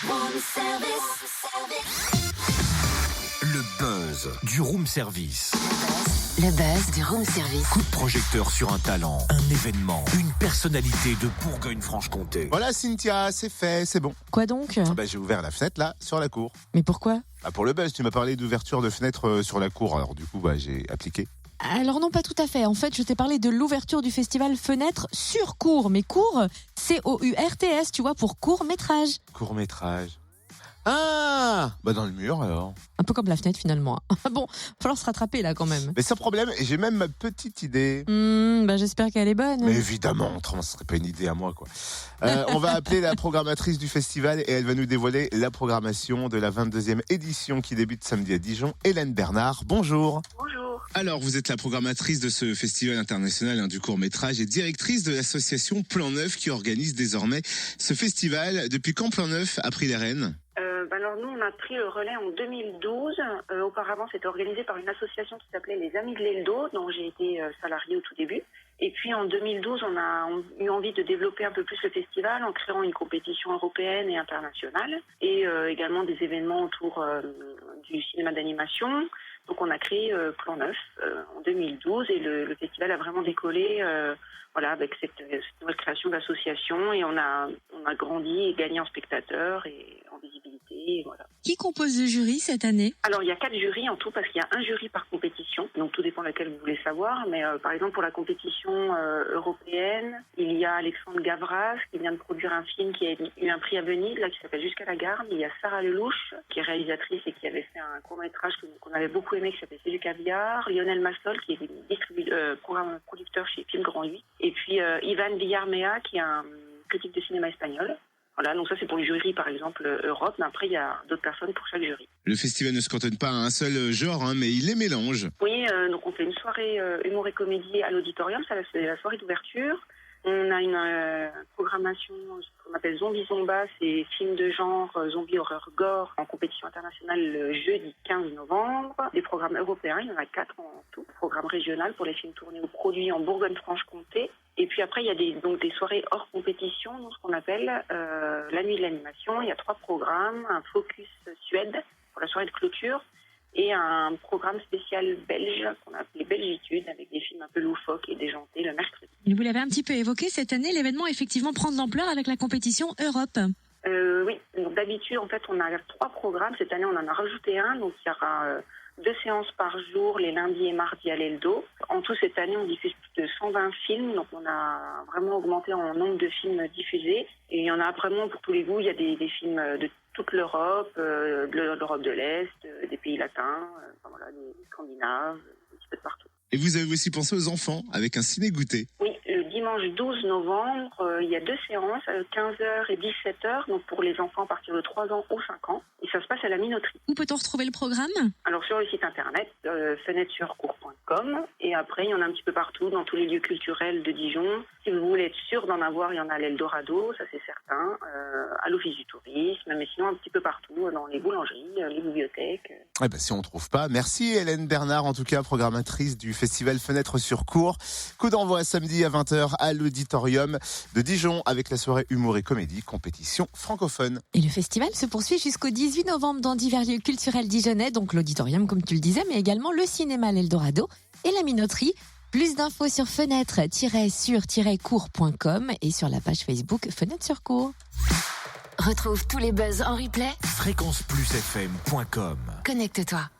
Room service. Le buzz du room service. Le buzz du room service. Coup de projecteur sur un talent, un événement, une personnalité de Bourgogne-Franche-Comté. Voilà Cynthia, c'est fait, c'est bon. Quoi donc? J'ai ouvert la fenêtre là, sur la cour. Mais pourquoi? Pour le buzz, tu m'as parlé d'ouverture de fenêtre sur la cour, alors du coup j'ai appliqué. Alors non, pas tout à fait. En fait, je t'ai parlé de l'ouverture du festival Fenêtre sur court. Mais court, C-O-U-R-T-S, tu vois, pour court-métrage. Court-métrage. Ah, dans le mur alors. Un peu comme la fenêtre finalement. Bon, va falloir se rattraper là quand même. Mais sans problème, j'ai même ma petite idée. J'espère qu'elle est bonne. Mais évidemment, autrement ce serait pas une idée à moi quoi. On va appeler la programmatrice du festival et elle va nous dévoiler la programmation de la 22e édition qui débute samedi à Dijon. Hélène Bernard, bonjour. Bonjour. Alors vous êtes la programmatrice de ce festival international du court-métrage et directrice de l'association Plan Neuf qui organise désormais ce festival. Depuis quand Plan Neuf a pris les rênes ? Alors nous, on a pris le relais en 2012. Auparavant, c'était organisé par une association qui s'appelait les Amis de l'Eldo, dont j'ai été salariée au tout début. Et puis en 2012, on a eu envie de développer un peu plus le festival en créant une compétition européenne et internationale et également des événements autour du cinéma d'animation. Donc on a créé Plan Neuf en 2012 et le festival a vraiment décollé avec cette nouvelle création d'association et on a grandi et gagné en spectateurs et en visibilité. Et voilà. Qui compose le jury cette année? Alors il y a 4 jurys en tout parce qu'il y a un jury par compétition, donc tout dépend laquelle vous voulez savoir. Mais par exemple pour la compétition européenne, il y a Alexandre Gavras qui vient de produire un film qui a eu un prix à Venise là qui s'appelle Jusqu'à la gare. Il y a Sarah Lelouch qui est réalisatrice et qui avait fait un court-métrage qu'on avait beaucoup aimé qui s'appelle C'est du caviar. Lionel Massol qui est producteur chez Film Grand 8. Et puis Ivan Villarmea qui est un critique de cinéma espagnol. Voilà, donc ça c'est pour les jurys par exemple Europe, mais après il y a d'autres personnes pour chaque jury. Le festival ne se cantonne pas à un seul genre, mais il les mélange. Oui, donc on fait une soirée humour et comédie à l'auditorium, ça c'est la soirée d'ouverture. On a une programmation, ce qu'on appelle Zombie Zomba, c'est film de genre, zombie horreur gore, en compétition internationale le jeudi 15 novembre. Des programmes européens, il y en a 4 en tout. Programme régional pour les films tournés ou produits en Bourgogne-Franche-Comté. Et puis après, il y a des soirées hors compétition, donc ce qu'on appelle la nuit de l'animation. Il y a 3 programmes, un focus Suède pour la soirée de clôture et un programme spécial belge qu'on a appelé Belgitude avec des films un peu loufoques et déjantés le mercredi. Et vous l'avez un petit peu évoqué, cette année, l'événement effectivement prend de l'ampleur avec la compétition Europe. Oui, donc d'habitude, en fait, on a 3 programmes. Cette année, on en a rajouté un, donc il y aura 2 séances par jour, les lundis et mardis à l'Eldo. En tout, cette année, on diffuse plus de 120 films, donc on a vraiment augmenté en nombre de films diffusés. Et il y en a vraiment pour tous les goûts. Il y a des films de toute l'Europe, de l'Europe de l'Est, des pays latins, des Scandinaves, un petit peu de partout. Et vous avez aussi pensé aux enfants avec un ciné-goûter. Oui, le dimanche 12 novembre, il y a 2 séances, 15h et 17h, donc pour les enfants à partir de 3 ans ou 5 ans. Et ça se passe à la Minoterie. Où peut-on retrouver le programme? Alors sur le site internet, fenêtre-sur-cour.com. Et après, il y en a un petit peu partout, dans tous les lieux culturels de Dijon. Si vous voulez être sûr d'en avoir, il y en a à l'Eldorado, ça c'est certain, à l'Office du tourisme, mais sinon un petit peu partout, dans les boulangeries, les bibliothèques. Si on ne trouve pas. Merci Hélène Bernard, en tout cas programmatrice du festival Fenêtre sur cour. Coup d'envoi samedi à 20h à l'auditorium de Dijon avec la soirée humour et comédie, compétition francophone. Et le festival se poursuit jusqu'au 18 novembre dans divers lieux culturels dijonnais, donc l'auditorium comme tu le disais, mais également le cinéma l'Eldorado et la Minoterie. Plus d'infos sur fenêtre-sur-cour.com et sur la page Facebook Fenêtre sur cour. Retrouve tous les buzz en replay. fréquenceplusfm.com. Connecte-toi.